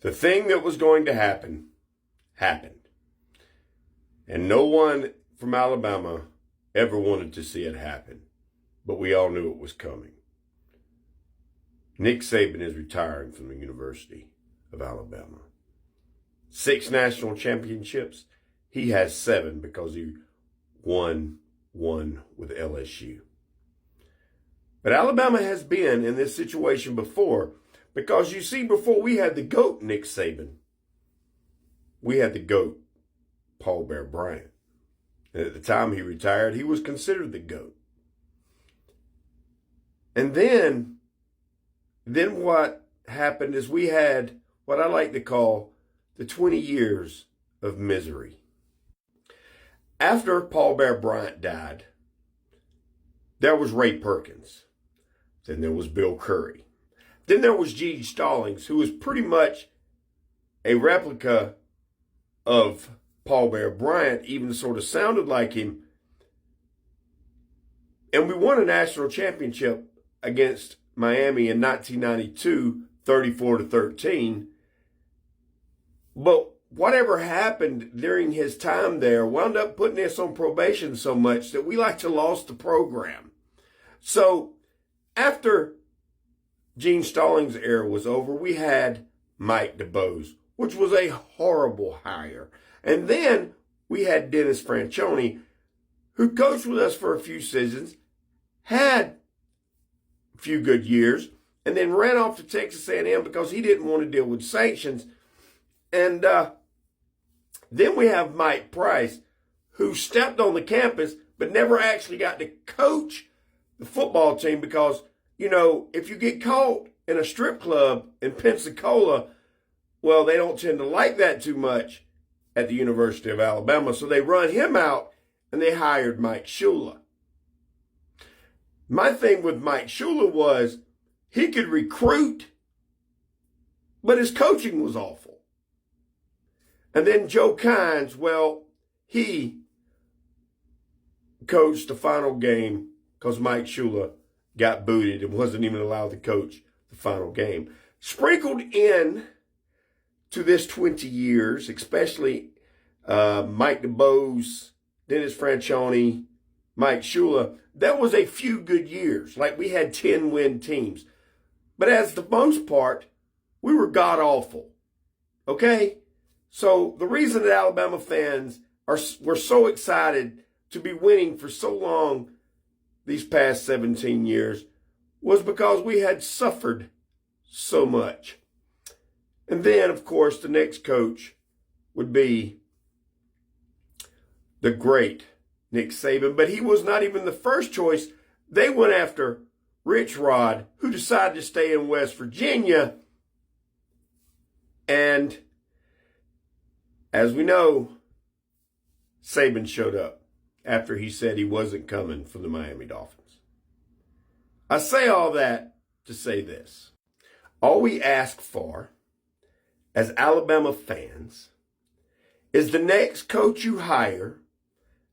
The thing that was going to happen, happened. And no one from Alabama ever wanted to see it happen. But we all knew it was coming. Nick Saban is retiring from the University of Alabama. 6 national championships. He has 7 because he won one with LSU. But Alabama has been in this situation before because you see, before we had the GOAT Nick Saban, we had the GOAT Paul Bear Bryant. And at the time he retired, he was considered the GOAT. And then what happened is we had what I like to call the 20 years of misery. After Paul Bear Bryant died, there was Ray Perkins. Then there was Bill Curry. Then there was Gene Stallings, who was pretty much a replica of Paul Bear Bryant, even sort of sounded like him. And we won a national championship against Miami in 1992, 34-13. But whatever happened during his time there wound up putting us on probation so much that we like to lost the program. So after Gene Stallings' era was over, we had Mike DeBose, which was a horrible hire. And then we had Dennis Franchione, who coached with us for a few seasons, had a few good years, and then ran off to Texas A&M because he didn't want to deal with sanctions. And then we have Mike Price, who stepped on the campus but never actually got to coach the football team because, you know, if you get caught in a strip club in Pensacola, well, they don't tend to like that too much at the University of Alabama. So they run him out and they hired Mike Shula. My thing with Mike Shula was he could recruit, but his coaching was awful. And then Joe Kynes, well, he coached the final game because Mike Shula got booted and wasn't even allowed to coach the final game. Sprinkled in to this 20 years, especially Mike DeBose, Dennis Franchione, Mike Shula, there was a few good years. Like we had 10-win teams. But as the most part, we were god-awful. Okay? So the reason that Alabama fans were so excited to be winning for so long these past 17 years was because we had suffered so much. And then, of course, the next coach would be the great Nick Saban. But he was not even the first choice. They went after Rich Rod, who decided to stay in West Virginia. And as we know, Saban showed up after he said he wasn't coming for the Miami Dolphins. I say all that to say this. All we ask for as Alabama fans is the next coach you hire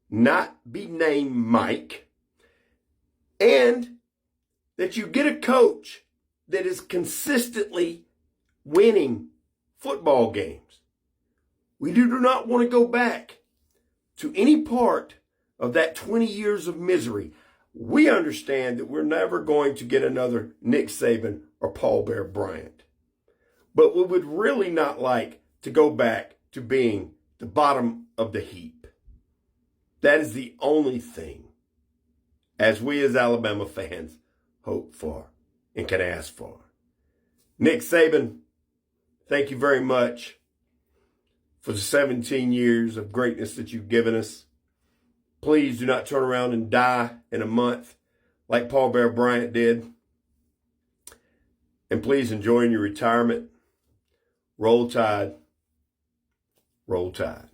not be named Mike, and that you get a coach that is consistently winning football games. We do not want to go back to any part of that 20 years of misery. We understand that we're never going to get another Nick Saban or Paul Bear Bryant. But we would really not like to go back to being the bottom of the heap. That is the only thing, as we as Alabama fans hope for and can ask for. Nick Saban, thank you very much for the 17 years of greatness that you've given us. Please do not turn around and die in a month like Paul Bear Bryant did. And please enjoy your retirement. Roll Tide. Roll Tide.